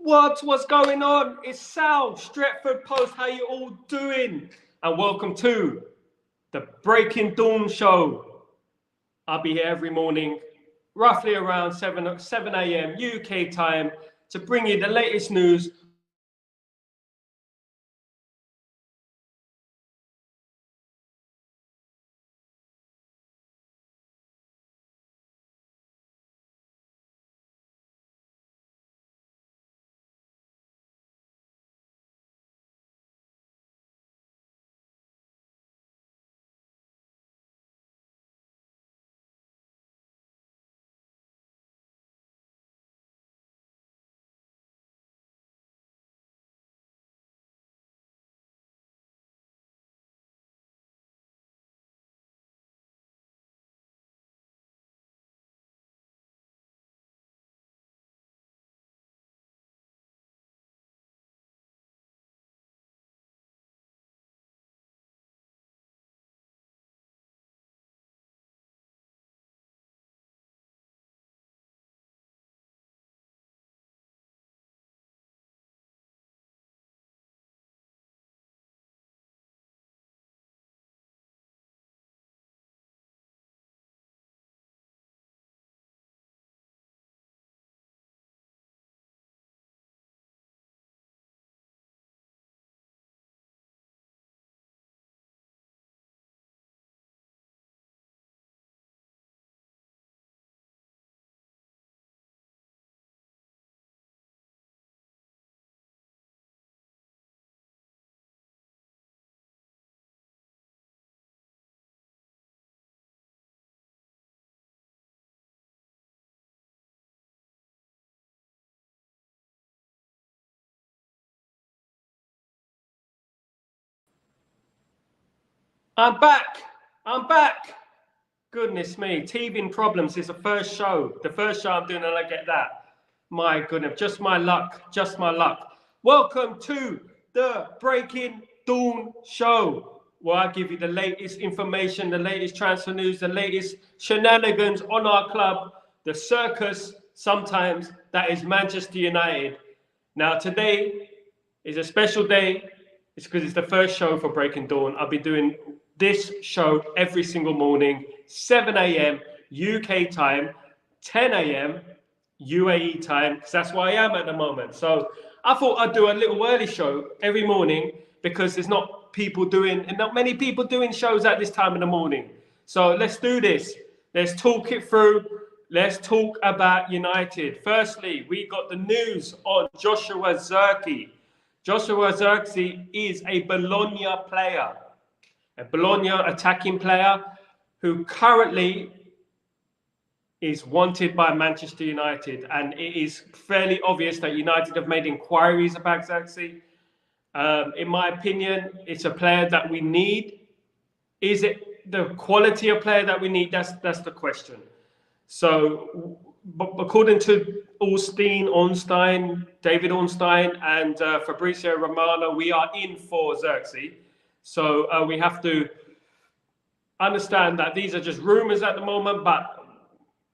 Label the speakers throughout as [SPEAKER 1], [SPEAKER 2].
[SPEAKER 1] What's going on? It's Sal, Stretford Post. How you all doing? And welcome to the Breaking Dawn show. I'll be here every morning, roughly around 7 a.m. UK time, to bring you the latest news. I'm back. Goodness me, teething problems is the first show I'm doing, and I get that. My goodness, just my luck. Welcome to the Breaking Dawn show, where I give you the latest information, the latest transfer news, the latest shenanigans on our club, the circus sometimes that is Manchester United. Now today is a special day. It's because it's the first show for Breaking Dawn. I'll be doing this show every single morning, 7 a.m. UK time, 10 a.m. UAE time, because that's where I am at the moment. So I thought I'd do a little early show every morning, because there's not many people doing shows at this time in the morning. So let's do this. Let's talk it through. Let's talk about United. Firstly, we got the news on Joshua Zirkzee. Joshua Zirkzee is a Bologna player, a Bologna attacking player who currently is wanted by Manchester United. And it is fairly obvious that United have made inquiries about Zirkzee. In my opinion, it's a player that we need. Is it the quality of player that we need? That's the question. So, according to David Ornstein, and Fabrizio Romano, we are in for Zirkzee. So we have to understand that these are just rumours at the moment, but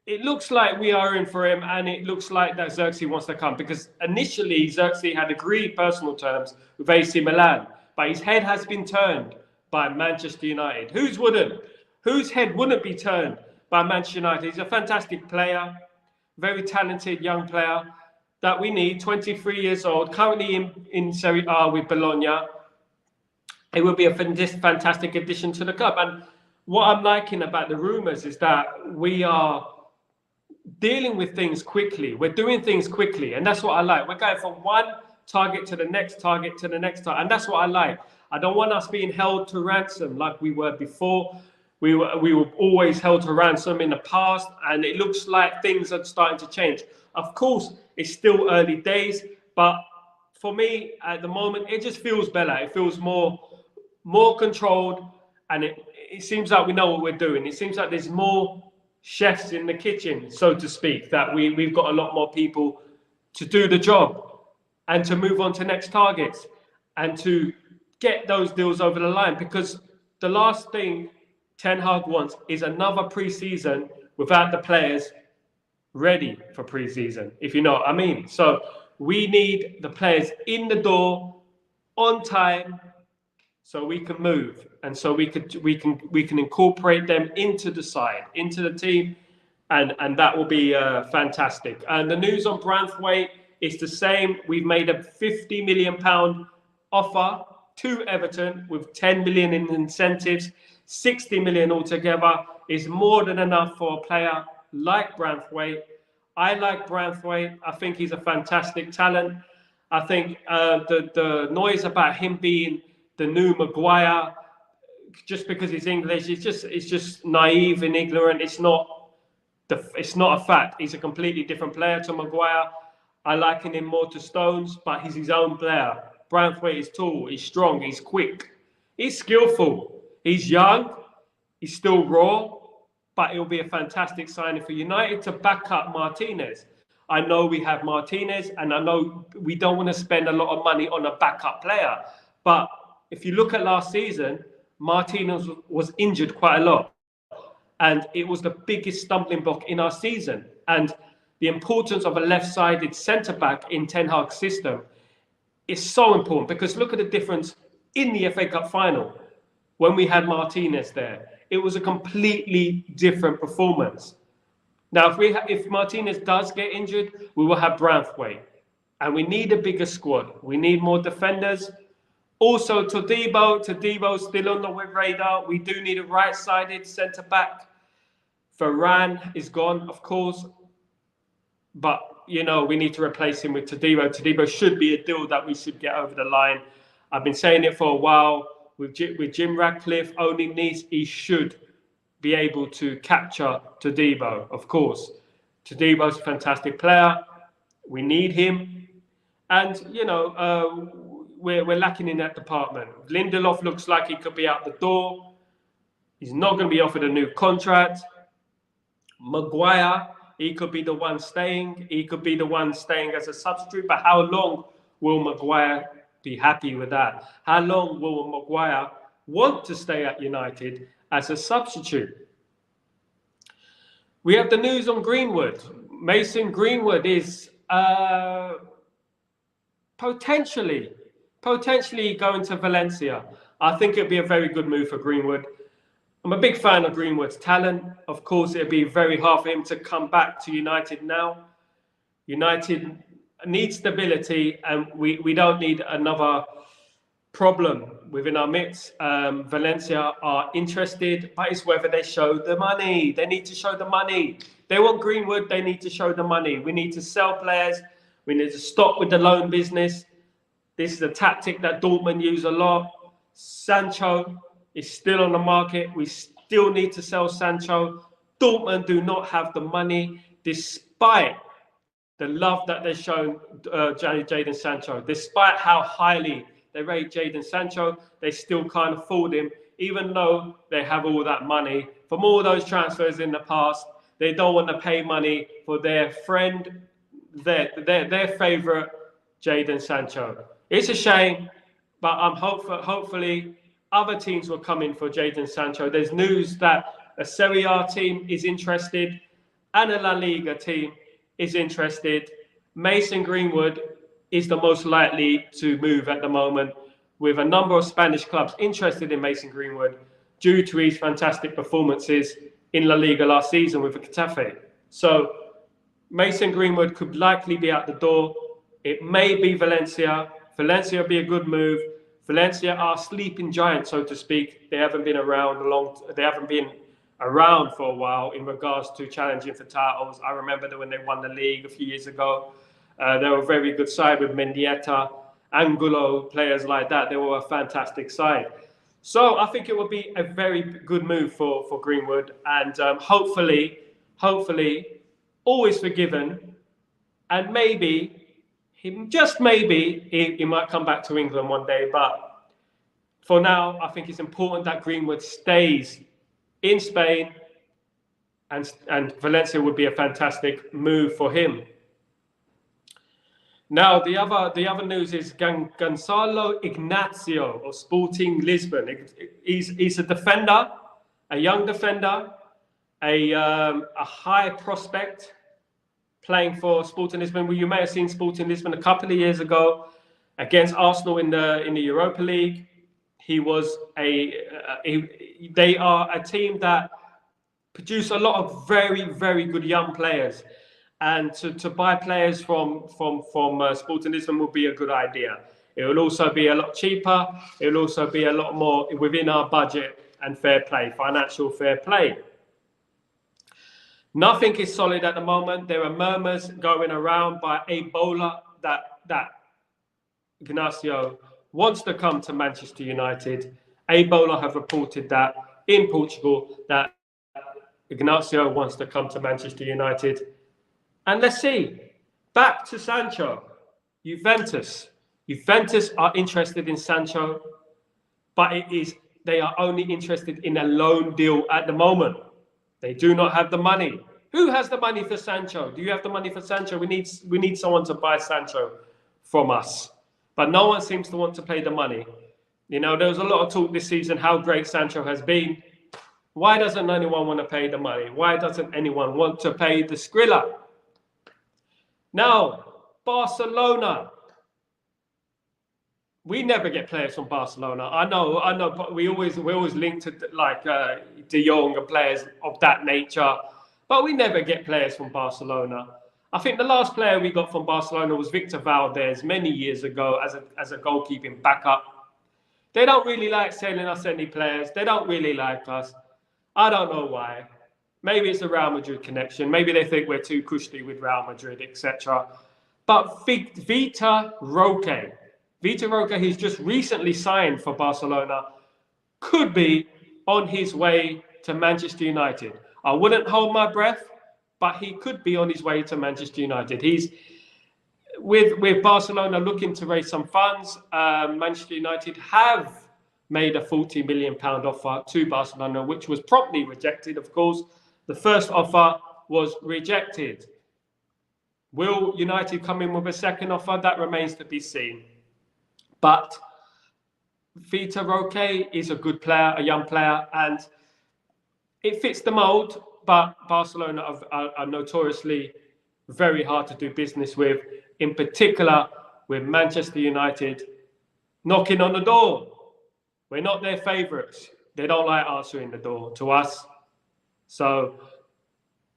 [SPEAKER 1] it looks like we are in for him, and it looks like that Zirkzee wants to come, because initially Zirkzee had agreed personal terms with AC Milan, but his head has been turned by Manchester United. Whose head wouldn't be turned by Manchester United? He's a fantastic player, very talented young player that we need, 23 years old, currently in Serie A with Bologna. It would be a fantastic addition to the club. And what I'm liking about the rumours is that we are dealing with things quickly. We're doing things quickly, and that's what I like. We're going from one target to the next target to the next target, and that's what I like. I don't want us being held to ransom like we were before. We were always held to ransom in the past, and it looks like things are starting to change. Of course, it's still early days, but for me, at the moment, it just feels better. It feels more controlled, and it seems like we know what we're doing. It seems like there's more chefs in the kitchen, so to speak, that we've got a lot more people to do the job and to move on to next targets and to get those deals over the line, because the last thing Ten Hag wants is another pre-season without the players ready for pre-season, if you know what I mean. So we need the players in the door on time, so we can move, and so we can incorporate them into the side, into the team, and that will be fantastic. And the news on Branthwaite is the same. We've made a £50 million offer to Everton with 10 million in incentives. 60 million altogether is more than enough for a player like Branthwaite. I like Branthwaite. I think he's a fantastic talent. I think the noise about him being the new Maguire, just because he's English, it's just naive and ignorant. It's not a fact. He's a completely different player to Maguire. I liken him more to Stones, but he's his own player. Branthwaite is tall, he's strong, he's quick, he's skillful, he's young, he's still raw, but it'll be a fantastic signing for United to back up Martinez. I know we have Martinez, and I know we don't want to spend a lot of money on a backup player. But if you look at last season, Martinez was injured quite a lot. And it was the biggest stumbling block in our season. And the importance of a left-sided centre-back in Ten Hag's system is so important, because look at the difference in the FA Cup final when we had Martinez there. It was a completely different performance. Now, if Martinez does get injured, we will have Branthwaite. And we need a bigger squad. We need more defenders. Also, Todibo's still on the radar. We do need a right-sided centre-back. Varane is gone, of course. But, you know, we need to replace him with Todibo. Todibo should be a deal that we should get over the line. I've been saying it for a while. With Jim Ratcliffe owning Nice, he should be able to capture Todibo, of course. Todibo's a fantastic player. We need him. And, you know, we're lacking in that department. Lindelof looks like he could be out the door. He's not going to be offered a new contract. Maguire, he could be the one staying. He could be the one staying as a substitute. But how long will Maguire be happy with that? How long will Maguire want to stay at United as a substitute? We have the news on Greenwood. Mason Greenwood is potentially going to Valencia. I think it'd be a very good move for Greenwood. I'm a big fan of Greenwood's talent. Of course, it'd be very hard for him to come back to United now. United needs stability, and we don't need another problem within our midst. Valencia are interested, but it's whether they show the money. They need to show the money. They want Greenwood, they need to show the money. We need to sell players. We need to stop with the loan business. This is a tactic that Dortmund use a lot. Sancho is still on the market. We still need to sell Sancho. Dortmund do not have the money, despite the love that they've shown Jadon Sancho. Despite how highly they rate Jadon Sancho, they still can't afford him, even though they have all that money. From all those transfers in the past, they don't want to pay money for their friend, their favourite Jadon Sancho. It's a shame, but I'm hopefully other teams will come in for Jadon Sancho. There's news that a Serie A team is interested and a La Liga team is interested. Mason Greenwood is the most likely to move at the moment, with a number of Spanish clubs interested in Mason Greenwood due to his fantastic performances in La Liga last season with Getafe. So Mason Greenwood could likely be out the door. It may be Valencia. Valencia would be a good move. Valencia are sleeping giants, so to speak. They haven't been around for a while in regards to challenging for titles. I remember that when they won the league a few years ago, they were a very good side with Mendieta, Angulo, players like that. They were a fantastic side. So I think it would be a very good move for Greenwood, and hopefully, always forgiven, and maybe, just maybe, he might come back to England one day. But for now, I think it's important that Greenwood stays in Spain, and Valencia would be a fantastic move for him. Now, the other news is Gonzalo Ignacio of Sporting Lisbon. He's a defender, a young defender, a high prospect, playing for Sporting Lisbon. Well, you may have seen Sporting Lisbon a couple of years ago against Arsenal in the Europa League. He was they are a team that produce a lot of very, very good young players. And to buy players from Sporting Lisbon would be a good idea. It will also be a lot cheaper. It will also be a lot more within our budget and fair play, financial fair play. Nothing is solid at the moment. There are murmurs going around by Ebola that Ignacio wants to come to Manchester United. Ebola have reported that in Portugal that Ignacio wants to come to Manchester United. And let's see. Back to Sancho. Juventus. Juventus are interested in Sancho, but they are only interested in a loan deal at the moment. They do not have the money. Who has the money for Sancho? Do you have the money for Sancho? We need someone to buy Sancho from us. But no one seems to want to pay the money. You know, there was a lot of talk this season how great Sancho has been. Why doesn't anyone want to pay the money? Why doesn't anyone want to pay the Skrilla? Now, Barcelona. We never get players from Barcelona. I know, but we always link to like De Jong and players of that nature. But we never get players from Barcelona. I think the last player we got from Barcelona was Victor Valdez many years ago as a goalkeeping backup. They don't really like selling us any players. They don't really like us. I don't know why. Maybe it's a Real Madrid connection. Maybe they think we're too cushy with Real Madrid, etc. But Vitor Roque, he's just recently signed for Barcelona, could be on his way to Manchester United. I wouldn't hold my breath, but he could be on his way to Manchester United. He's with Barcelona looking to raise some funds. Manchester United have made a £40 million offer to Barcelona, which was promptly rejected, of course. The first offer was rejected. Will United come in with a second offer? That remains to be seen. But Vitor Roque is a good player, a young player, and it fits the mold. But Barcelona are notoriously very hard to do business with, in particular with Manchester United knocking on the door. We're not their favourites. They don't like answering the door to us. So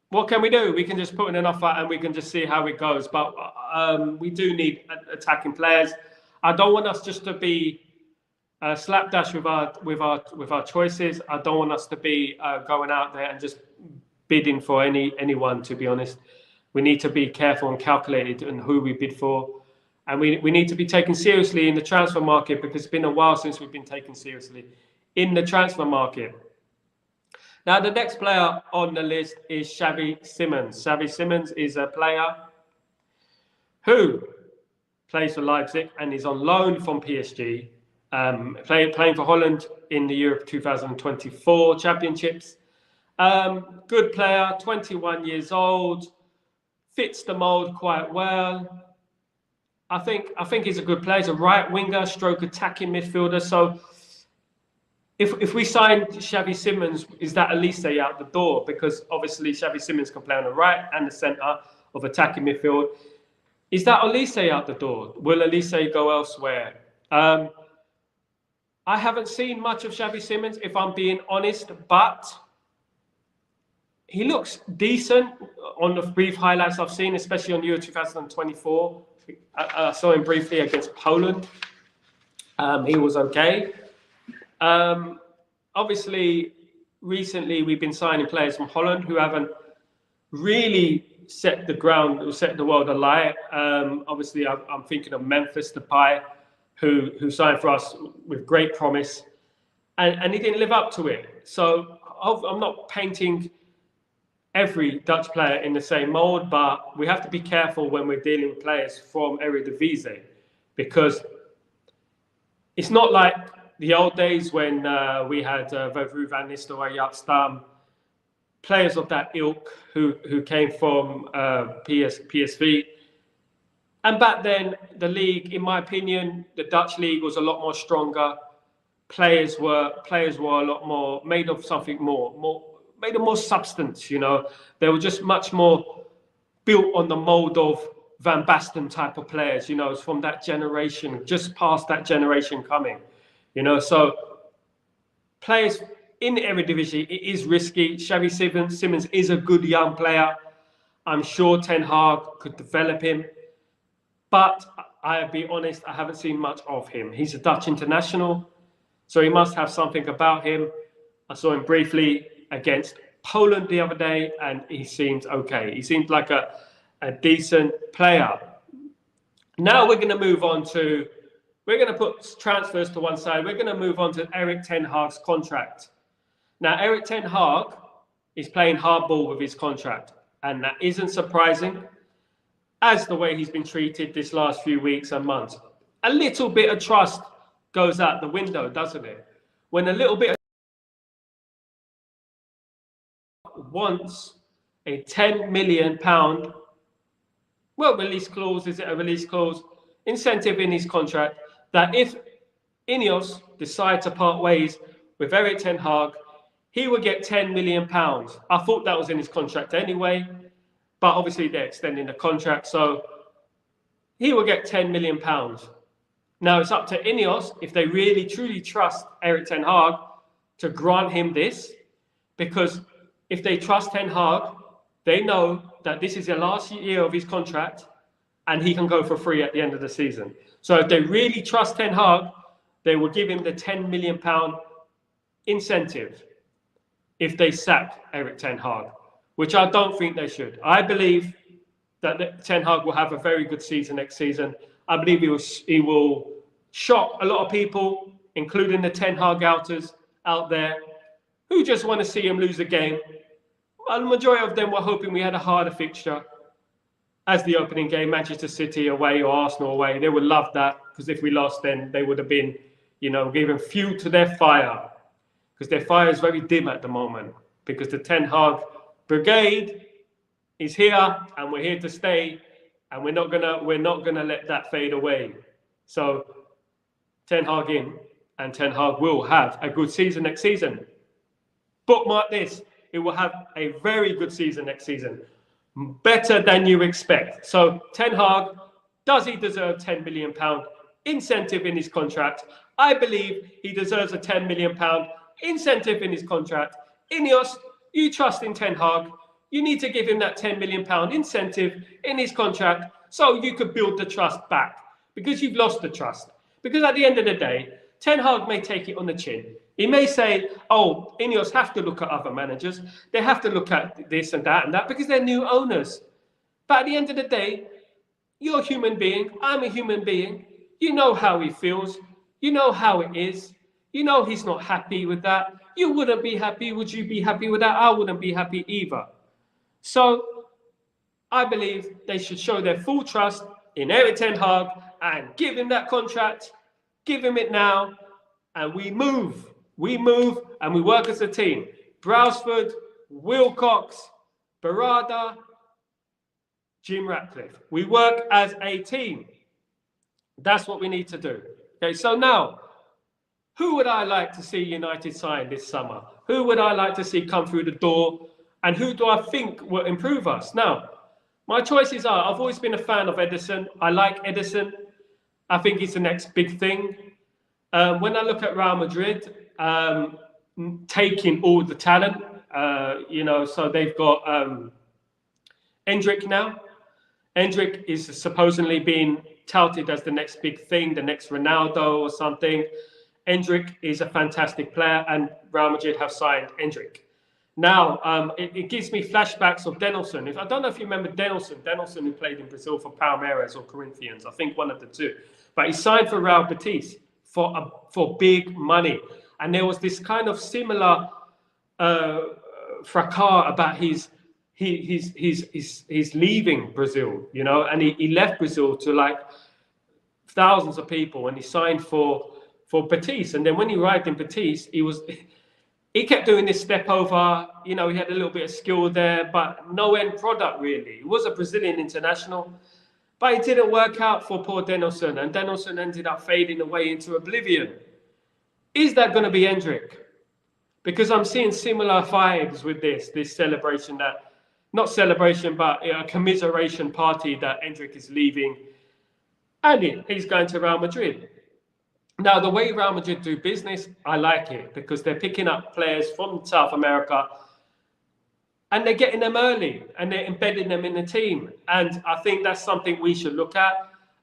[SPEAKER 1] what can we do? We can just put in an offer and we can just see how it goes. But we do need attacking players. I don't want us just to be slapdash with our choices. I don't want us to be going out there and just bidding for anyone, to be honest. We need to be careful and calculated in who we bid for. And we need to be taken seriously in the transfer market, because it's been a while since we've been taken seriously in the transfer market. Now, the next player on the list is Xavi Simons. Xavi Simons is a player who plays for Leipzig and is on loan from PSG, playing for Holland in the Europe 2024 Championships. Good player, 21 years old, fits the mold quite well. I think he's a good player. He's a right winger, stroke attacking midfielder. So if we sign Xavi Simons, is that Elise out the door? Because obviously Xavi Simons can play on the right and the centre of attacking midfield. Is that Elise out the door? Will Elise go elsewhere? I haven't seen much of Xavi Simons, if I'm being honest, but he looks decent on the brief highlights I've seen, especially on Euro 2024. I saw him briefly against Poland. He was okay. Obviously, recently we've been signing players from Holland who haven't really set the world alight. Obviously, I'm thinking of Memphis Depay, who signed for us with great promise, and he didn't live up to it. So I'm not painting every Dutch player in the same mold, but we have to be careful when we're dealing with players from Eredivisie, because it's not like the old days when we had Vavru Van Nistelrooy, Jaap Stam, players of that ilk who came from PSV. And back then, the league, in my opinion, the Dutch league was a lot more stronger. Players were a lot more made of something more substance. You know, they were just much more built on the mold of Van Basten type of players, you know, it's from that generation, just past that generation coming, you know. So players in the Eredivisie, it is risky. Xavi Simmons is a good young player. I'm sure Ten Hag could develop him. But I'll be honest, I haven't seen much of him. He's a Dutch international, so he must have something about him. I saw him briefly against Poland the other day, and he seemed okay. He seemed like a decent player. Now we're going to move on to, we're going to put transfers to one side. We're going to move on to Erik Ten Hag's contract. Now, Erik Ten Hag is playing hardball with his contract, and that isn't surprising, as the way he's been treated this last few weeks and months. A little bit of trust goes out the window, doesn't it? When a little bit of wants a £10 million, well, release clause, is it a release clause? Incentive in his contract that if Ineos decide to part ways with Erik Ten Hag, he will get £10 million. I thought that was in his contract anyway, but obviously they're extending the contract, so he will get £10 million. Now it's up to Ineos, if they really truly trust Erik Ten Hag, to grant him this, because if they trust Ten Hag, they know that this is the last year of his contract and he can go for free at the end of the season. So if they really trust Ten Hag, they will give him the £10 million incentive if they sack Erik Ten Hag, which I don't think they should. I believe that Ten Hag will have a very good season next season. I believe he will shock a lot of people, including the Ten Hag outers out there, who just want to see him lose a game. Well, the majority of them were hoping we had a harder fixture as the opening game, Manchester City away or Arsenal away. They would love that, because if we lost, then they would have been, you know, giving fuel to their fire, because their fire is very dim at the moment, because the Ten Hag brigade is here and we're here to stay, and we're not gonna let that fade away. So Ten Hag in, and Ten Hag will have a good season next season. Bookmark this. It will have a very good season next season. Better than you expect. So Ten Hag, does he deserve £10 million incentive in his contract? I believe he deserves a £10 million incentive in his contract. Ineos, you trust in Ten Hag. You need to give him that £10 million incentive in his contract so you could build the trust back, because you've lost the trust. Because at the end of the day, Ten Hag may take it on the chin. He may say, oh, Ineos have to look at other managers. They have to look at this and that because they're new owners. But at the end of the day, you're a human being. I'm a human being. You know how he feels. You know how it is. You know he's not happy with that. You wouldn't be happy. Would you be happy with that? I wouldn't be happy either. So I believe they should show their full trust in Erik Ten Hag and give him that contract. Give him it now. And we move. We move and we work as a team. Brailsford, Wilcox, Barada, Jim Ratcliffe. We work as a team. That's what we need to do. Okay, so now, who would I like to see United sign this summer? Who would I like to see come through the door? And who do I think will improve us? Now, my choices are, I've always been a fan of Ederson. I like Ederson. I think he's the next big thing. When I look at Real Madrid, taking all the talent, you know, so they've got Endrick now. Endrick is supposedly being touted as the next big thing, the next Ronaldo or something. Endrick is a fantastic player, and Real Madrid have signed Endrick. Now, it gives me flashbacks of Denilson. I don't know if you remember Denilson who played in Brazil for Palmeiras or Corinthians, I think one of the two. But he signed for Real Betis for big money. And there was this kind of similar fracas about his leaving Brazil, you know, and he left Brazil to like thousands of people, and he signed for Betis. And then when he arrived in Betis, he kept doing this step over, you know, he had a little bit of skill there, but no end product really. He was a Brazilian international, but it didn't work out for poor Denilson, and Denilson ended up fading away into oblivion. Is that going to be Endrick? Because I'm seeing similar vibes with this celebration that not celebration, but a commiseration party that Endrick is leaving, and he's going to Real Madrid. Now, the way Real Madrid do business, I like it, because they're picking up players from South America and they're getting them early and they're embedding them in the team. And I think that's something we should look at.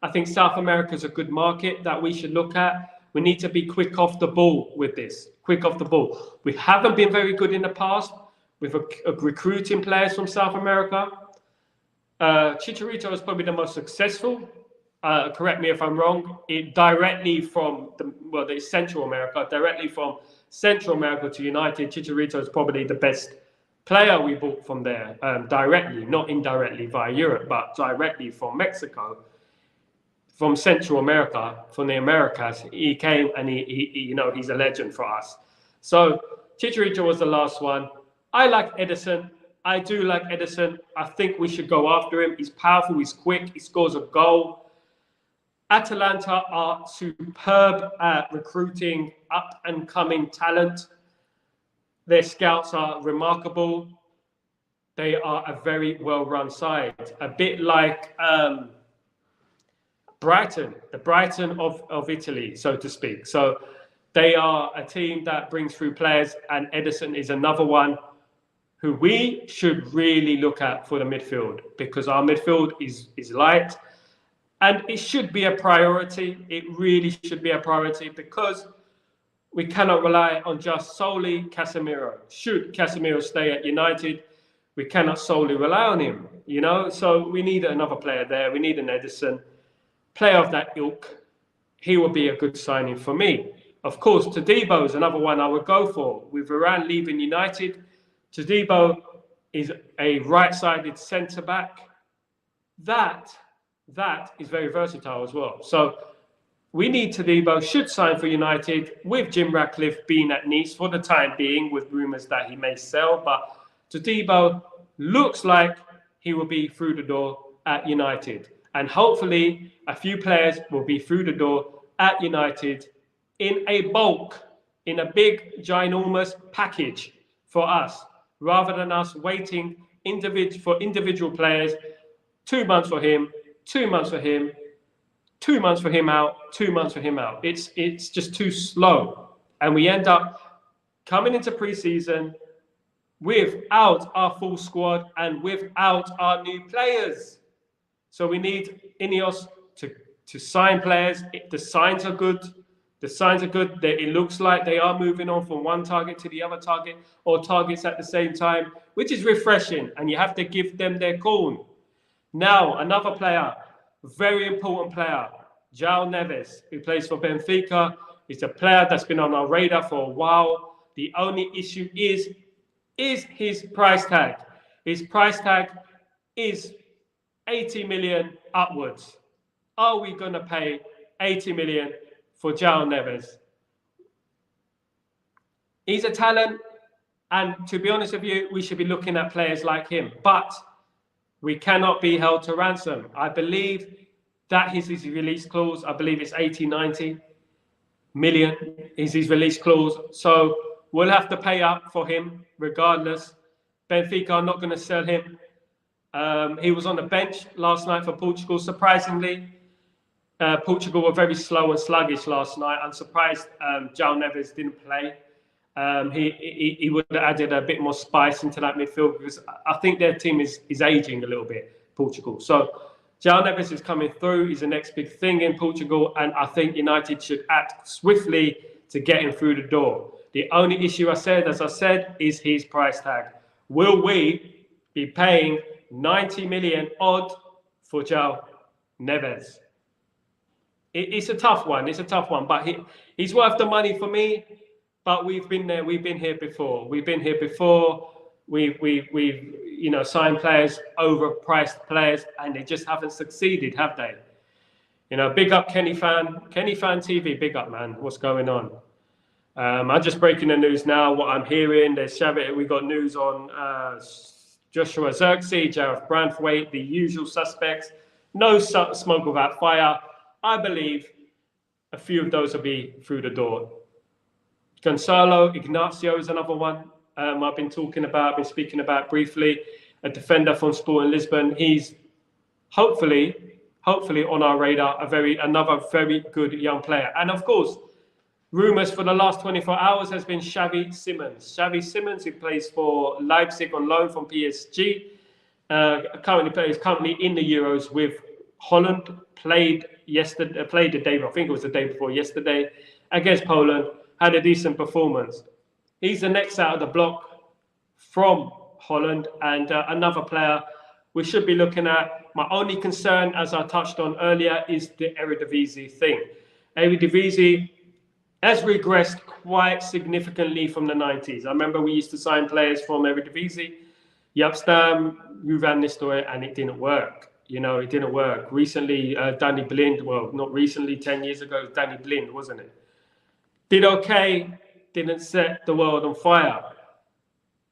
[SPEAKER 1] I think South America is a good market that we should look at. We need to be quick off the ball with this, quick off the ball. We haven't been very good in the past with recruiting players from South America. Chicharito is probably the most successful. Correct me if I'm wrong. Directly from the Central America, directly from Central America to United, Chicharito is probably the best player we bought from there, directly, not indirectly via Europe, but directly from Mexico, from Central America, from the Americas. He came and he's a legend for us. So Chicharito was the last one. I like Edison. I do like Edison. I think we should go after him. He's powerful. He's quick. He scores a goal. Atalanta are superb at recruiting up-and-coming talent. Their scouts are remarkable. They are a very well-run side, a bit like Brighton, the Brighton of Italy, so to speak. So they are a team that brings through players, and Edison is another one who we should really look at for the midfield, because our midfield is light, and it should be a priority. It really should be a priority, because we cannot rely on just solely Casemiro. Should Casemiro stay at United, we cannot solely rely on him, So we need another player there. We need an Edison, player of that ilk. He will be a good signing for me. Of course, Todibo is another one I would go for. With Varane leaving United, Todibo is a right-sided centre-back. That is very versatile as well. So we need Todibo, should sign for United, with Jim Ratcliffe being at Nice for the time being, with rumours that he may sell. But Todibo looks like he will be through the door at United. And hopefully a few players will be through the door at United in a bulk, in a big, ginormous package for us, rather than us waiting for individual players, 2 months for him, 2 months for him, 2 months for him out, 2 months for him out. It's just too slow. And we end up coming into pre-season without our full squad and without our new players. So we need Ineos to sign players. The signs are good. The signs are good. It looks like they are moving on from one target to the other target, or targets at the same time, which is refreshing. And you have to give them their call. Now, another player, very important player, João Neves, who plays for Benfica. He's a player that's been on our radar for a while. The only issue is his price tag. His price tag is 80 million upwards. Are we going to pay 80 million for João Neves? He's a talent, and to be honest with you, we should be looking at players like him. But we cannot be held to ransom. I believe that is his release clause. I believe it's 80, 90 million is his release clause. So we'll have to pay up for him regardless. Benfica are not going to sell him. He was on the bench last night for Portugal. Surprisingly, Portugal were very slow and sluggish last night. I'm surprised João Neves didn't play. He would have added a bit more spice into that midfield, because I think their team is aging a little bit, Portugal. So João Neves is coming through. He's the next big thing in Portugal, and I think United should act swiftly to get him through the door. The only issue, as I said, is his price tag. Will we be paying 90 million odd for João Neves? It's a tough one. It's a tough one, but he's worth the money for me. But we've been there. We've been here before. We've signed players, overpriced players, and they just haven't succeeded, have they? Big up Kenny Fan TV. Big up, man. What's going on? I'm just breaking the news now. What I'm hearing, we got news on Joshua Zirkzee, Jareth Branthwaite, the usual suspects. No smoke without fire. I believe a few of those will be through the door. Gonzalo Ignacio is another one I've been speaking about briefly. a defender from Sporting Lisbon. He's hopefully on our radar, another very good young player. And of course, rumours for the last 24 hours has been Xavi Simons. Xavi Simons, who plays for Leipzig on loan from PSG, currently in the Euros with Holland. Played the day, I think it was the day before yesterday, against Poland. Had a decent performance. He's the next out of the block from Holland, and another player we should be looking at. My only concern, as I touched on earlier, is the Eredivisie thing. Eredivisie has regressed quite significantly from the 90s. I remember we used to sign players from Eredivisie, Jaap Stam, Van Nistelrooy, and it didn't work. It didn't work. Recently, Danny Blind, well, not recently, 10 years ago, it was Danny Blind, wasn't it? Did okay, didn't set the world on fire.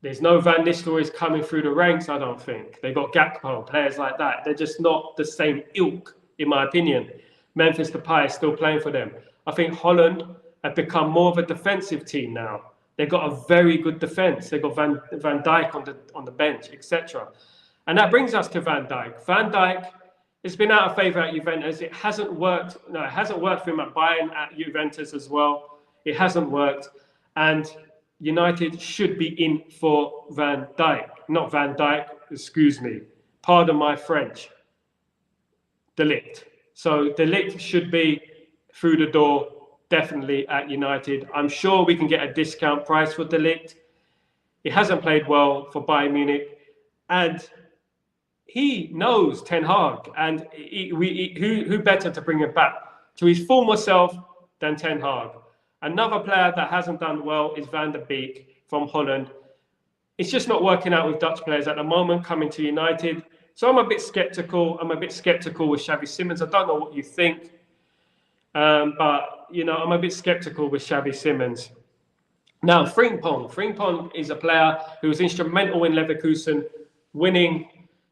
[SPEAKER 1] There's no Van Nistelrooys coming through the ranks, I don't think. They got Gakpo, players like that. They're just not the same ilk, in my opinion. Memphis Depay is still playing for them. I think Holland have become more of a defensive team now. They've got a very good defense. They've got Van Dijk on the bench, etc. And that brings us to Van Dijk. Van Dijk has been out of favour at Juventus. It hasn't worked. No, it hasn't worked for him at Bayern, at Juventus as well. It hasn't worked. And United should be in for Van Dijk. Not Van Dijk, excuse me. Pardon my French. De Ligt. So De Ligt should be through the door, definitely at United. I'm sure we can get a discount price for De Ligt. He hasn't played well for Bayern Munich. And he knows Ten Hag. And who better to bring him back to his former self than Ten Hag? Another player that hasn't done well is Van der Beek from Holland. It's just not working out with Dutch players at the moment coming to United. So I'm a bit sceptical. I'm a bit sceptical with Xavi Simons. I don't know what you think. But, I'm a bit sceptical with Xavi Simons. Now, Frimpong. Frimpong is a player who was instrumental in Leverkusen winning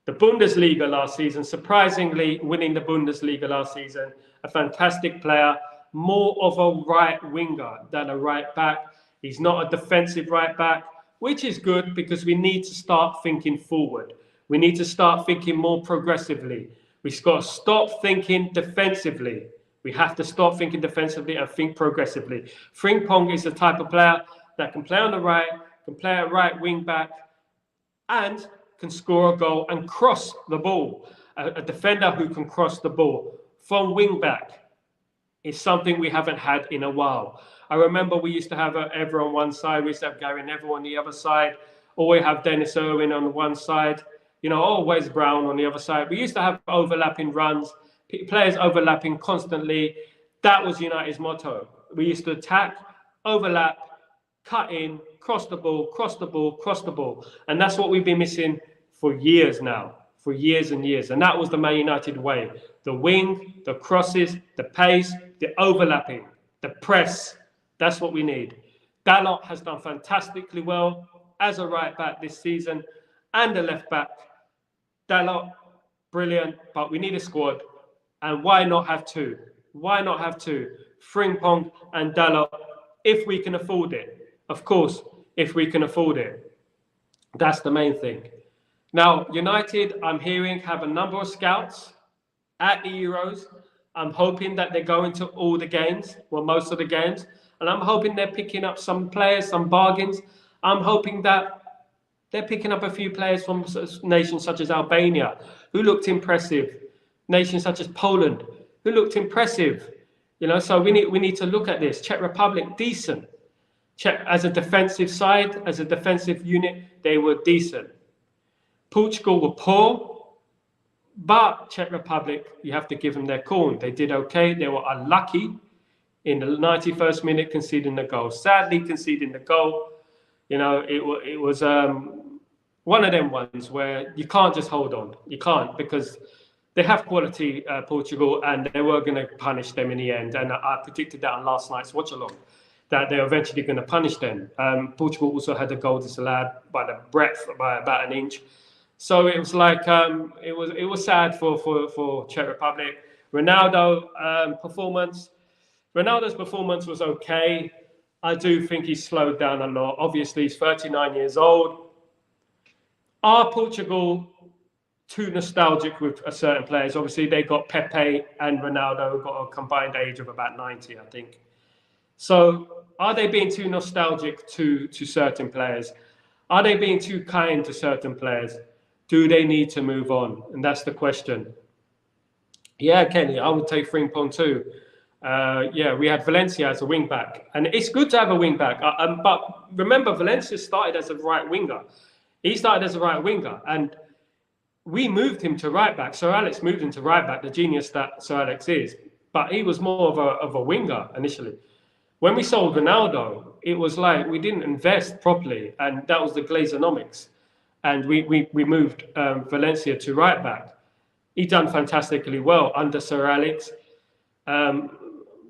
[SPEAKER 1] the Bundesliga last season. Surprisingly, winning the Bundesliga last season. A fantastic player. More of a right winger than a right back. He's not a defensive right back, which is good because we need to start thinking forward. We need to start thinking more progressively. We've got to stop thinking defensively. We have to stop thinking defensively and think progressively. Frimpong is the type of player that can play on the right, can play at right wing back, and can score a goal and cross the ball. A defender who can cross the ball from wing back is something we haven't had in a while. I remember we used to have Ever on one side, we used to have Gary Neville on the other side, or we have Dennis Irwin on one side, Wes Brown on the other side. We used to have overlapping runs, players overlapping constantly. That was United's motto. We used to attack, overlap, cut in, cross the ball, cross the ball, cross the ball. And that's what we've been missing for years now, for years and years. And that was the Man United way. The wing, the crosses, the pace, the overlapping, the press. That's what we need. Dalot has done fantastically well as a right back this season and a left back. Dalot, brilliant, but we need a squad. And why not have two? Why not have two? Frimpong and Dalot, if we can afford it. Of course, if we can afford it. That's the main thing. Now, United, I'm hearing, have a number of scouts at the Euros. I'm hoping that they're going to all the games, well, most of the games. And I'm hoping they're picking up some players, some bargains. I'm hoping that they're picking up a few players from nations such as Albania, who looked impressive. Nations such as Poland, who looked impressive. So we need to look at this. Czech Republic, decent. Czech, as a defensive side, as a defensive unit, they were decent. Portugal were poor, but Czech Republic, you have to give them their corn. They did okay. They were unlucky in the 91st minute conceding the goal. Sadly, conceding the goal, it was one of them ones where you can't just hold on. You can't, because they have quality, Portugal, and they were going to punish them in the end. And I predicted that on last night's watch-along, that they're eventually going to punish them. Portugal also had a goal disallowed by the breadth, by about an inch. So it was like, it was sad for Czech Republic. Ronaldo's performance was okay. I do think he's slowed down a lot. Obviously, he's 39 years old. Are Portugal too nostalgic with certain players? Obviously, they got Pepe and Ronaldo, got a combined age of about 90, I think. So are they being too nostalgic to certain players? Are they being too kind to certain players? Do they need to move on? And that's the question. Yeah, Kenny, I would take Frimpong too. Yeah, we had Valencia as a wing back, and it's good to have a wing back. But remember, Valencia started as a right winger. He started as a right winger, and we moved him to right back. Sir Alex moved him to right back, the genius that Sir Alex is. But he was more of a winger initially. When we sold Ronaldo, it was like we didn't invest properly, and that was the Glazonomics. And we moved Valencia to right back. He done fantastically well under Sir Alex.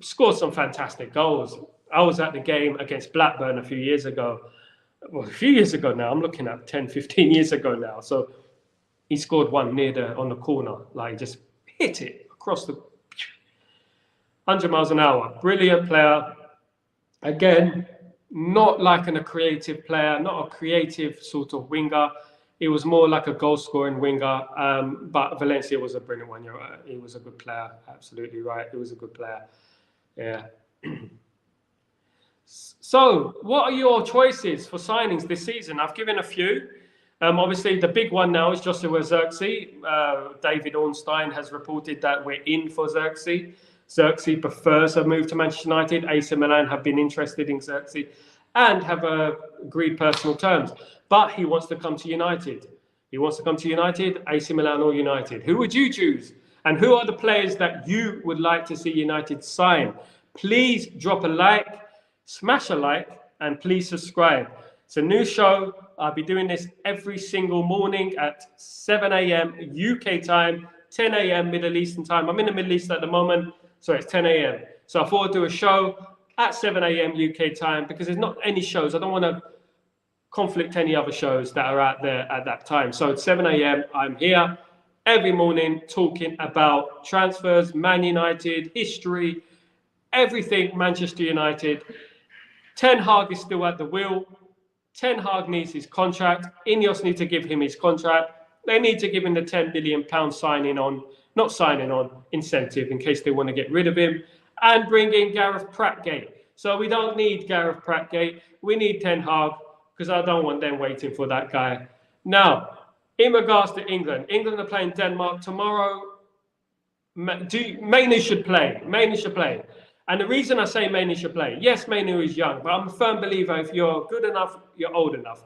[SPEAKER 1] Scored some fantastic goals. I was at the game against Blackburn a few years ago. Well, a few years ago now. I'm looking at 10, 15 years ago now. So he scored one on the corner, like just hit it across the 100 miles an hour. Brilliant player. Again, not like a creative player, not a creative sort of winger. It was more like a goal-scoring winger. But Valencia was a brilliant one. He was a good player. Absolutely right. He was a good player. Yeah. So, what are your choices for signings this season? I've given a few. Obviously, the big one now is Joshua Zirkzee. David Ornstein has reported that we're in for Zirkzee. Zirkzee prefers a move to Manchester United. AC Milan have been interested in Zirkzee and have agreed personal terms. But he wants to come to United. He wants to come to United, AC Milan or United. Who would you choose? And who are the players that you would like to see United sign? Please drop a like, smash a like, and please subscribe. It's a new show. I'll be doing this every single morning at 7 a.m. UK time, 10 a.m. Middle Eastern time. I'm in the Middle East at the moment, so it's 10 a.m. So I thought I'd do a show at 7 a.m. UK time because there's not any shows. I don't want to conflict any other shows that are out there at that time. So at 7 a.m. I'm here every morning talking about transfers, Man United, history, everything Manchester United. Ten Hag is still at the wheel. Ten Hag needs his contract. Ineos need to give him his contract. They need to give him the £10 million incentive in case they want to get rid of him, and bring in Gareth Prattgate. So we don't need Gareth Prattgate. We need Ten Hag because I don't want them waiting for that guy. Now, in regards to England are playing Denmark tomorrow. Mainu should play. Mainu should play. And the reason I say Mainu should play, yes, Mainu is young, but I'm a firm believer if you're good enough, you're old enough.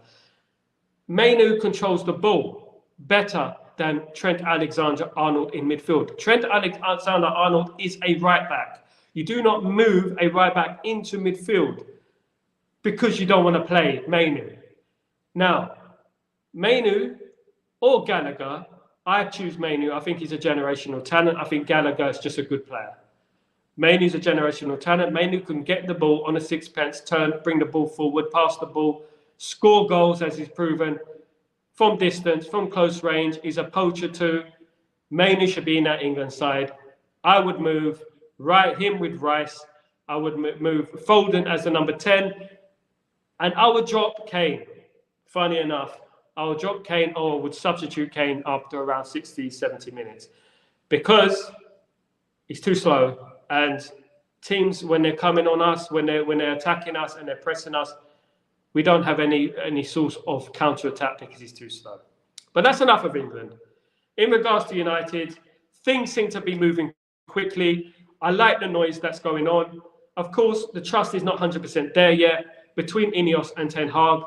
[SPEAKER 1] Mainu controls the ball better than Trent Alexander-Arnold in midfield. Trent Alexander-Arnold is a right back. You do not move a right back into midfield because you don't want to play Mainu. Now, Mainu or Gallagher, I choose Mainu. I think he's a generational talent. I think Gallagher is just a good player. Mainu's a generational talent. Mainu can get the ball on a sixpence turn, bring the ball forward, pass the ball, score goals as he's proven from distance, from close range. He's a poacher too. Mainu should be in that England side. I would move him with Rice. I would move Foden as the number 10. And I would drop Kane. Funny enough, I would drop Kane or would substitute Kane after around 60, 70 minutes. Because he's too slow. And teams, when they're coming on us, when they're attacking us and they're pressing us, we don't have any source of counter-attack because he's too slow. But that's enough of England. In regards to United, things seem to be moving quickly. I like the noise that's going on. Of course, the trust is not 100% there yet between Ineos and Ten Hag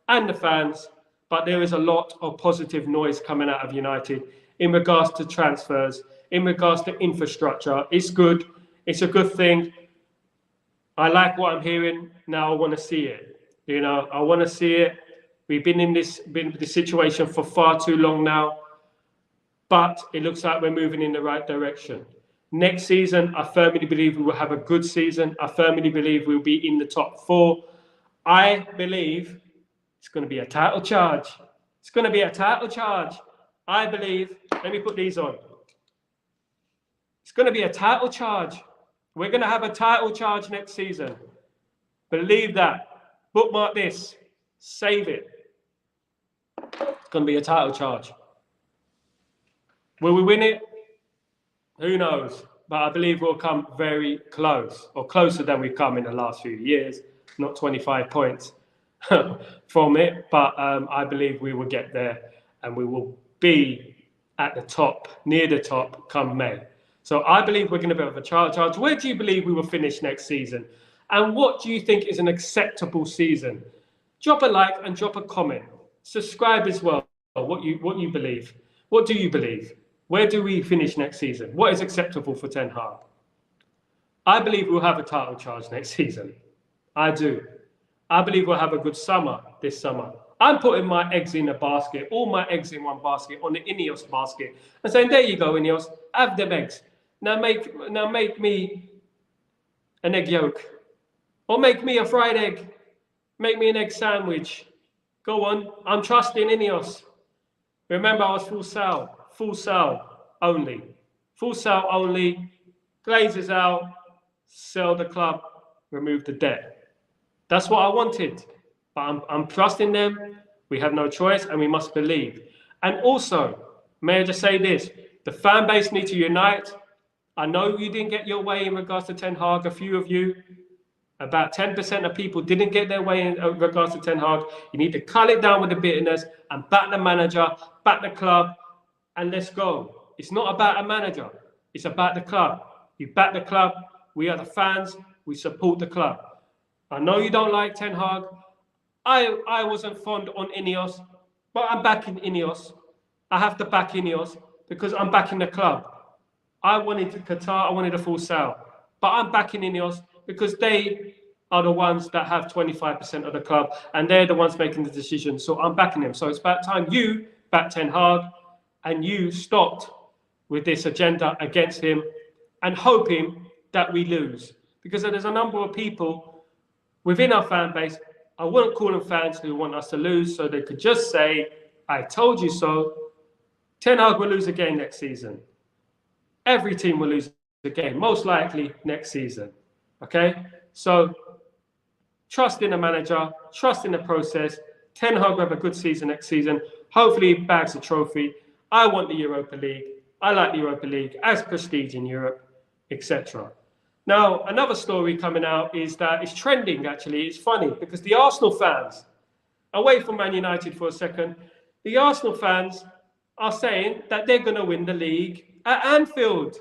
[SPEAKER 1] and the fans, but there is a lot of positive noise coming out of United in regards to transfers, in regards to infrastructure. It's good. It's a good thing. I like what I'm hearing. Now I want to see it. I want to see it. We've been in this situation for far too long now, but it looks like we're moving in the right direction. Next season, I firmly believe we will have a good season. I firmly believe we'll be in the top 4. I believe it's going to be a title charge. It's going to be a title charge. I believe, let me put these on. It's going to be a title charge. We're going to have a title charge next season. Believe that. Bookmark this. Save it. It's going to be a title charge. Will we win it? Who knows? But I believe we'll come very close, or closer than we've come in the last few years. Not 25 points from it, but I believe we will get there, and we will be at the top, near the top, come May. So I believe we're going to be have a title charge. Where do you believe we will finish next season? And what do you think is an acceptable season? Drop a like and drop a comment. Subscribe as well. What you believe. What do you believe? Where do we finish next season? What is acceptable for Ten Hag? I believe we'll have a title charge next season. I do. I believe we'll have a good summer this summer. I'm putting my eggs in a basket, all my eggs in one basket, on the Ineos basket, and saying, there you go, Ineos, have them eggs. Now make me an egg yolk. Or make me a fried egg. Make me an egg sandwich. Go on. I'm trusting Ineos. Remember, I was full sell only. Full sell only. Glazers out. Sell the club. Remove the debt. That's what I wanted. But I'm trusting them. We have no choice, and we must believe. And also, may I just say this? The fan base need to unite. I know you didn't get your way in regards to Ten Hag. A few of you, about 10% of people didn't get their way in regards to Ten Hag. You need to cut it down with the bitterness and back the manager, back the club, and let's go. It's not about a manager. It's about the club. You back the club. We are the fans. We support the club. I know you don't like Ten Hag. I wasn't fond on Ineos, but I'm backing Ineos. I have to back Ineos because I'm backing the club. I wanted Qatar. I wanted a full sale, but I'm backing Ineos because they are the ones that have 25% of the club, and they're the ones making the decision. So I'm backing them. So it's about time you back Ten Hag, and you stopped with this agenda against him and hoping that we lose. Because there's a number of people within our fan base, I wouldn't call them fans, who want us to lose, so they could just say, I told you so. Ten Hag will lose again next season. Every team will lose a game, most likely next season. Okay? So trust in the manager, trust in the process. Ten Hag will have a good season next season. Hopefully he bags a trophy. I want the Europa League. I like the Europa League as prestige in Europe, etc. Now, another story coming out is that it's trending, actually. It's funny because the Arsenal fans, away from Man United for a second, the Arsenal fans are saying that they're going to win the league at Anfield.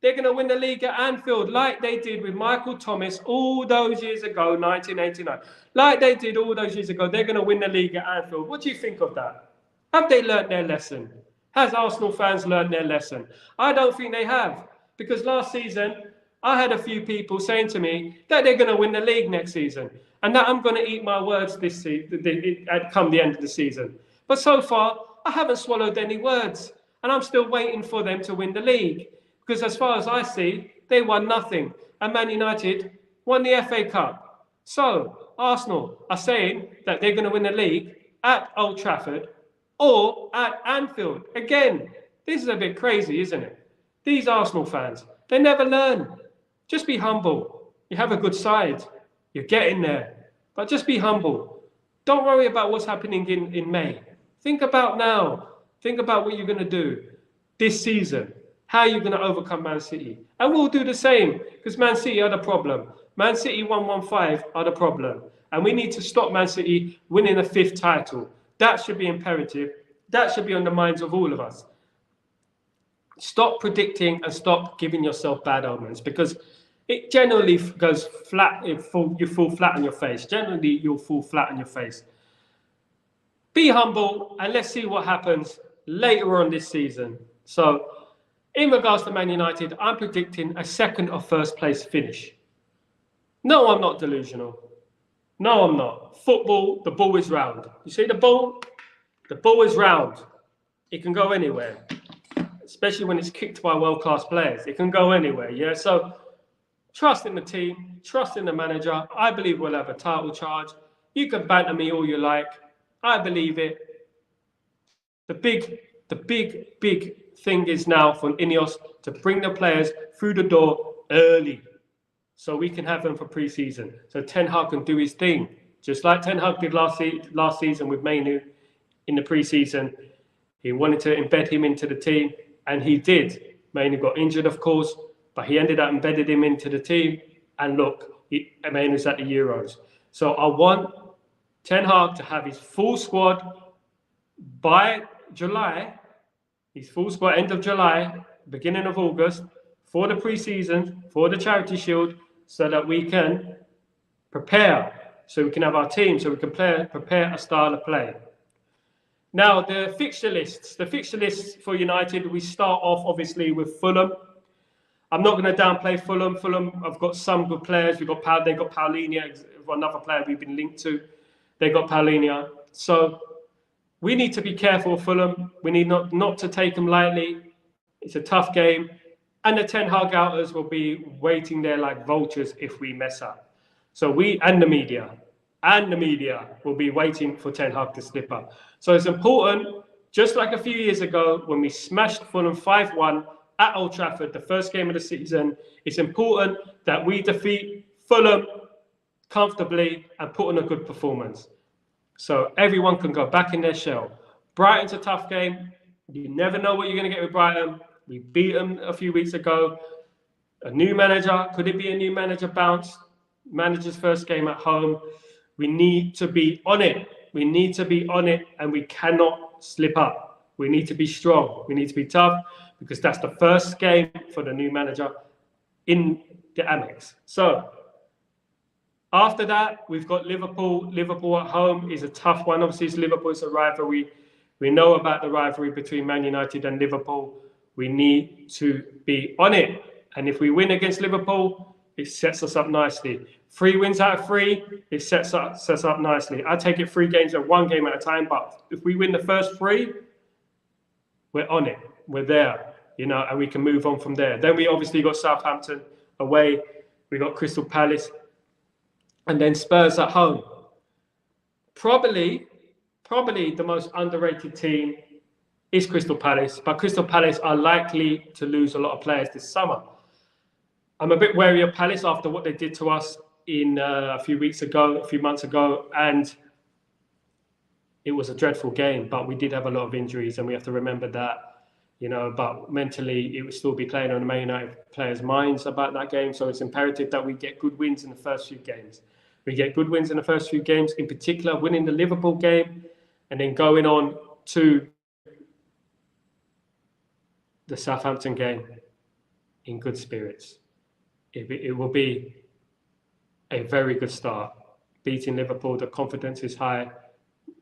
[SPEAKER 1] They're going to win the league at Anfield like they did with Michael Thomas all those years ago, 1989. Like they did all those years ago, they're going to win the league at Anfield. What do you think of that? Have they learnt their lesson? Has Arsenal fans learnt their lesson? I don't think they have, because last season, I had a few people saying to me that they're going to win the league next season and that I'm going to eat my words this season, come the end of the season. But so far, I haven't swallowed any words, and I'm still waiting for them to win the league. Because as far as I see, they won nothing, and Man United won the FA Cup. So Arsenal are saying that they're going to win the league at Old Trafford or at Anfield. Again, this is a bit crazy, isn't it? These Arsenal fans, they never learn. Just be humble. You have a good side. You're getting there. But just be humble. Don't worry about what's happening in May. Think about now. Think about what you're going to do this season. How you're going to overcome Man City. And we'll do the same, because Man City are the problem. Man City 115 are the problem. And we need to stop Man City winning a 5th title. That should be imperative. That should be on the minds of all of us. Stop predicting and stop giving yourself bad omens, because it generally goes flat. You fall flat on your face. Generally, you'll fall flat on your face. Be humble, and let's see what happens later on this season. So, in regards to Man United, I'm predicting a 2nd or 1st place finish. No, I'm not delusional. No, I'm not. Football, the ball is round. You see the ball? The ball is round. It can go anywhere, especially when it's kicked by world-class players. It can go anywhere, yeah? So trust in the team, trust in the manager. I believe we'll have a title charge. You can banter me all you like. I believe it. The big thing is now for Ineos to bring the players through the door early so we can have them for pre-season. So Ten Hag can do his thing, just like Ten Hag did last season with Mainu in the pre-season. He wanted to embed him into the team, and he did. Mainly got injured, of course, but he ended up embedded him into the team. And look, Mainu's at the Euros. So I want Ten Hag to have his full squad by July, his full squad end of July, beginning of August, for the pre-season, for the Charity Shield, so that we can prepare, so we can have our team, so we can prepare a style of play. Now, the fixture lists for United, we start off obviously with Fulham. I'm not going to downplay Fulham. Fulham have got some good players. They got Paulinho, another player we've been linked to. They got Paulinho. So we need to be careful of Fulham. We need not to take them lightly. It's a tough game. And the Ten Hag outers will be waiting there like vultures if we mess up. So the media will be waiting for Ten Hag to slip up. So it's important, just like a few years ago when we smashed Fulham 5-1 at Old Trafford, the first game of the season, it's important that we defeat Fulham comfortably and put on a good performance. So everyone can go back in their shell. Brighton's a tough game. You never know what you're going to get with Brighton. We beat them a few weeks ago. A new manager, could it be a new manager bounce? Manager's first game at home. We need to be on it. We need to be on it, and we cannot slip up. We need to be strong. We need to be tough, because that's the first game for the new manager in the Amex. So after that, we've got Liverpool. Liverpool at home is a tough one. Obviously, it's Liverpool. It's a rivalry. We know about the rivalry between Man United and Liverpool. We need to be on it. And if we win against Liverpool, it sets us up nicely. 3 wins out of 3, it sets us up nicely. I take it 3 games at 1 game at a time, but if we win the first 3, we're on it. We're there, and we can move on from there. Then we obviously got Southampton away. We got Crystal Palace, and then Spurs at home. Probably the most underrated team is Crystal Palace, but Crystal Palace are likely to lose a lot of players this summer. I'm a bit wary of Palace after what they did to us in a few months ago, and it was a dreadful game, but we did have a lot of injuries, and we have to remember that, but mentally it would still be playing on the Man United players' minds about that game. So it's imperative that we get good wins in the first few games. We get good wins in the first few games, in particular winning the Liverpool game, and then going on to the Southampton game in good spirits. It will be a very good start. Beating Liverpool, the confidence is high.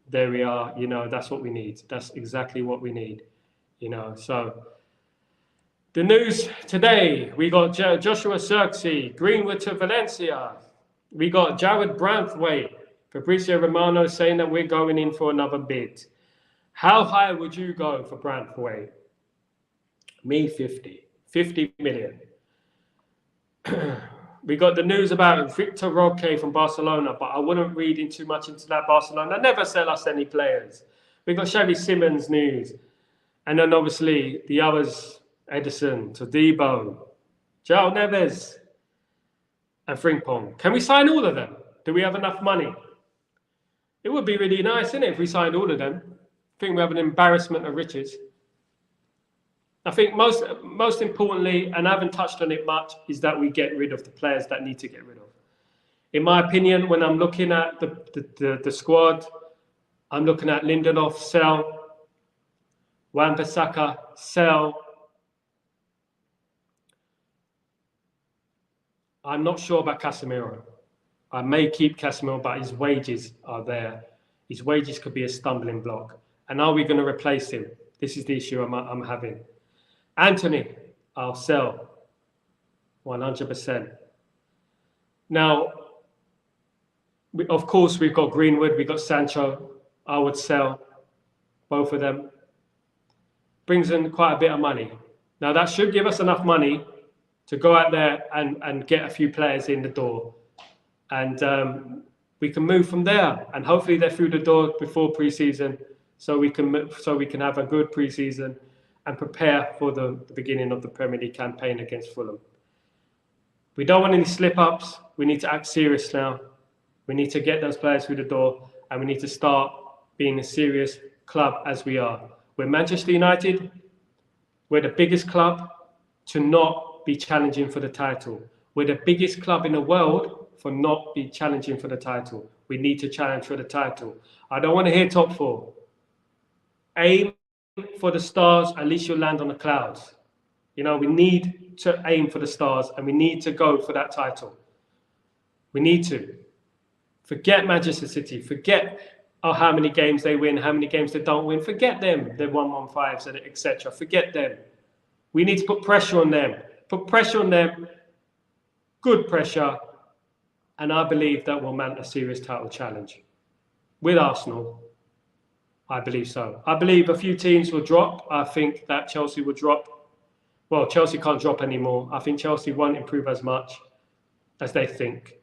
[SPEAKER 1] There we are. That's what we need. That's exactly what we need. So the news today, we got Joshua Zirkzee, Greenwood to Valencia. We got Jared Branthwaite, Fabrizio Romano saying that we're going in for another bid. How high would you go for Branthwaite? Me, 50 million. We got the news about Victor Roque from Barcelona, but I wouldn't read too much into that. Barcelona never sell us any players. We got Xavi Simons news. And then obviously the others, Edison, Todibo, João Neves, and Frimpong. Can we sign all of them? Do we have enough money? It would be really nice, isn't it, if we signed all of them? I think we have an embarrassment of riches. I think most importantly, and I haven't touched on it much, is that we get rid of the players that need to get rid of. In my opinion, when I'm looking at the squad, I'm looking at Lindelof, Sal, Wan-Bissaka, Sal. I'm not sure about Casemiro. I may keep Casemiro, but his wages are there. His wages could be a stumbling block. And are we going to replace him? This is the issue I'm having. Anthony, I'll sell 100%. Now, of course, we've got Greenwood, we've got Sancho. I would sell both of them. Brings in quite a bit of money. Now, that should give us enough money to go out there and get a few players in the door. And we can move from there. And hopefully they're through the door before pre-season, so we can have a good pre-season and prepare for the beginning of the Premier League campaign against Fulham. We don't want any slip-ups. We need to act serious now. We need to get those players through the door, and we need to start being a serious club as we are. We're Manchester United. We're the biggest club to not be challenging for the title. We're the biggest club in the world for not be challenging for the title. We need to challenge for the title. I don't want to hear top four. Aim for the stars, at least you'll land on the clouds. You know, we need to aim for the stars and we need to go for that title. We need to. Forget Manchester City. Forget how many games they win, how many games they don't win. Forget them, the 1-1-5s, etc. Forget them. We need to put pressure on them. Put pressure on them, good pressure, and I believe that will mount a serious title challenge. With Arsenal, I believe so. I believe a few teams will drop. I think that Chelsea will drop. Well, Chelsea can't drop anymore. I think Chelsea won't improve as much as they think.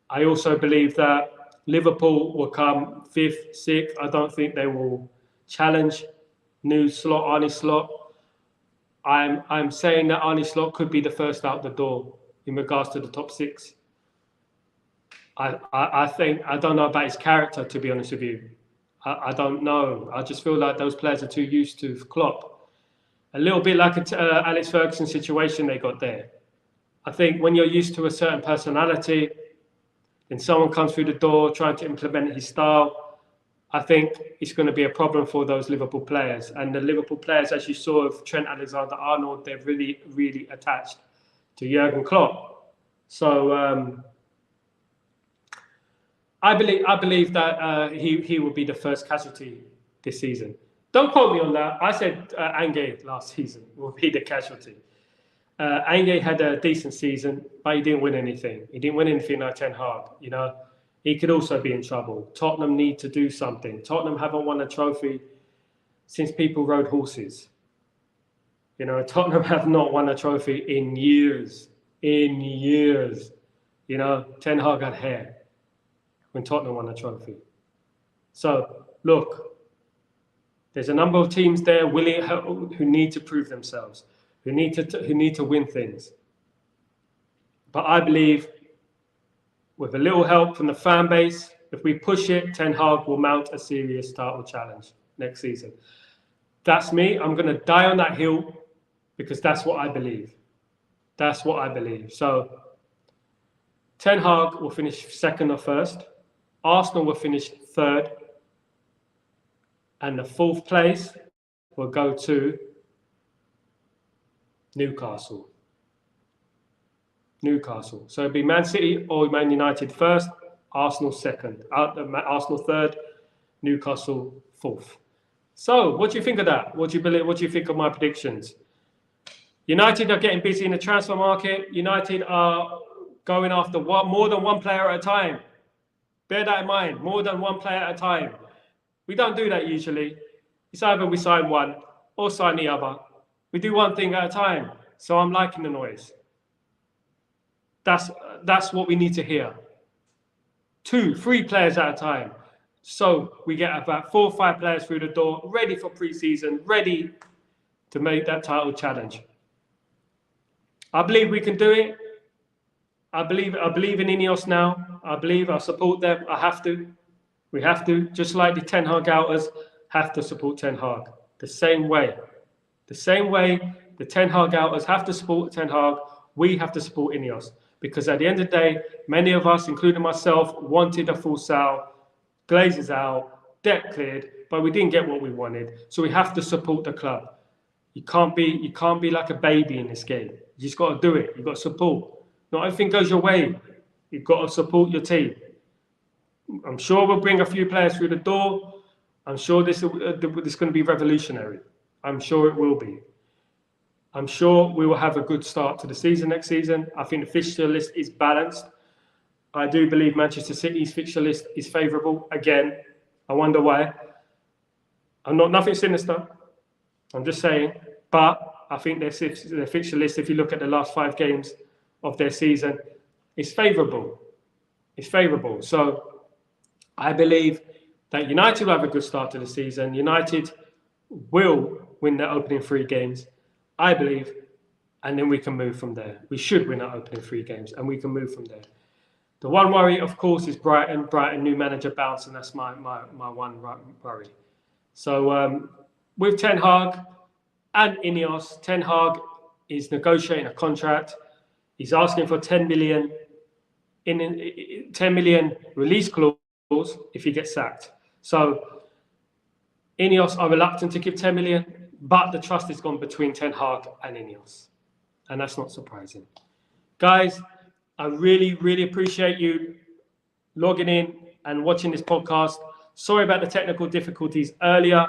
[SPEAKER 1] I also believe that Liverpool will come 5th, 6th. I don't think they will challenge Arne Slot. I'm saying that Arne Slot could be the first out the door in regards to the top 6. I think, I don't know about his character, to be honest with you. I don't know. I just feel like those players are too used to Klopp. A little bit like a Alex Ferguson situation they got there. I think when you're used to a certain personality, and someone comes through the door trying to implement his style, I think it's going to be a problem for those Liverpool players. And the Liverpool players, as you saw of Trent Alexander-Arnold, they're really, really attached to Jurgen Klopp. So I believe that he will be the first casualty this season. Don't quote me on that. I said Ange last season will be the casualty. Ange had a decent season, but he didn't win anything. He didn't win anything like Ten Hag, you know. He could also be in trouble. Tottenham need to do something. Tottenham haven't won a trophy since people rode horses. You know, Tottenham have not won a trophy in years. In years. You know, Ten Hag had hair when Tottenham won a trophy. So, look, there's a number of teams there who need to prove themselves, who need to win things. But I believe with a little help from the fan base, if we push it, Ten Hag will mount a serious title challenge next season. That's me. I'm going to die on that hill because that's what I believe. That's what I believe. So Ten Hag will finish 2nd or 1st. Arsenal will finish 3rd. And the 4th place will go to Newcastle. So it'll be Man City or Man United 1st, Arsenal 2nd, Arsenal 3rd, Newcastle 4th. So what do you think of that? What do you believe? What do you think of my predictions? United are getting busy in the transfer market. United are going after more than one player at a time. Bear that in mind, more than one player at a time. We don't do that usually. It's either we sign one or sign the other. We do one thing at a time. So I'm liking the noise. That's what we need to hear. 2, 3 players at a time. So we get about 4 or 5 players through the door, ready for pre-season, ready to make that title challenge. I believe we can do it. I believe in Ineos now. I support them. I have to. We have to, just like the Ten Hag outers have to support Ten Hag. The same way the Ten Hag outers have to support Ten Hag, we have to support Ineos. Because at the end of the day, many of us, including myself, wanted a full Sal, Glazers out, debt cleared, but we didn't get what we wanted. So we have to support the club. You can't be like a baby in this game. You just got to do it. You've got to support. Not everything goes your way. You've got to support your team. I'm sure we'll bring a few players through the door. I'm sure this is going to be revolutionary. I'm sure it will be. I'm sure we will have a good start to the season next season. I think the fixture list is balanced. I do believe Manchester City's fixture list is favourable. Again, I wonder why. I'm not nothing sinister. I'm just saying. But I think their fixture list, if you look at the last 5 games of their season, is favourable. It's favourable. So I believe that United will have a good start to the season. United will win their opening 3 games, I believe, and then we can move from there. We should win our opening 3 games, and we can move from there. The one worry, of course, is Brighton. Brighton, new manager bounce, and that's my one worry. So with Ten Hag and Ineos, Ten Hag is negotiating a contract. He's asking for 10 million release clause if he gets sacked. So Ineos are reluctant to give 10 million, but the trust has gone between Ten Hag and Ineos. And that's not surprising. Guys, I really, really appreciate you logging in and watching this podcast. Sorry about the technical difficulties earlier.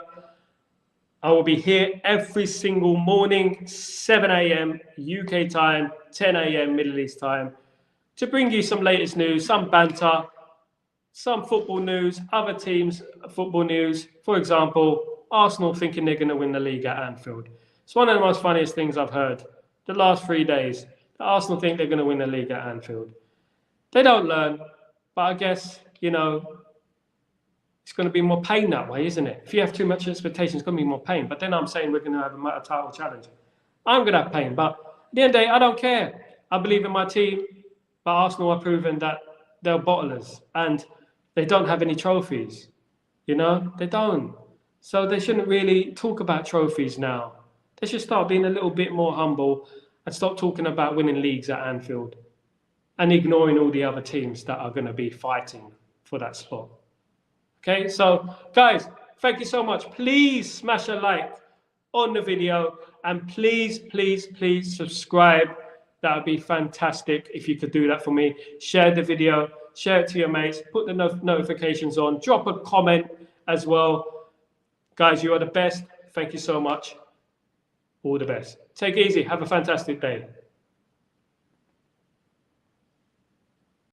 [SPEAKER 1] I will be here every single morning, 7 a.m. UK time, 10 a.m. Middle East time, to bring you some latest news, some banter, some football news, other teams' football news. For example, Arsenal thinking they're going to win the league at Anfield. It's one of the most funniest things I've heard the last 3 days. That Arsenal think they're going to win the league at Anfield. They don't learn, but I guess, it's going to be more pain that way, isn't it? If you have too much expectation, it's going to be more pain. But then I'm saying we're going to have a title challenge. I'm going to have pain. But at the end of the day, I don't care. I believe in my team. But Arsenal have proven that they're bottlers. And they don't have any trophies. They don't. So they shouldn't really talk about trophies now. They should start being a little bit more humble and stop talking about winning leagues at Anfield and ignoring all the other teams that are going to be fighting for that spot. Okay, so guys, thank you so much. Please smash a like on the video and please, please, please subscribe. That would be fantastic if you could do that for me. Share the video, share it to your mates, put the notifications on, drop a comment as well. Guys, you are the best. Thank you so much. All the best. Take it easy. Have a fantastic day.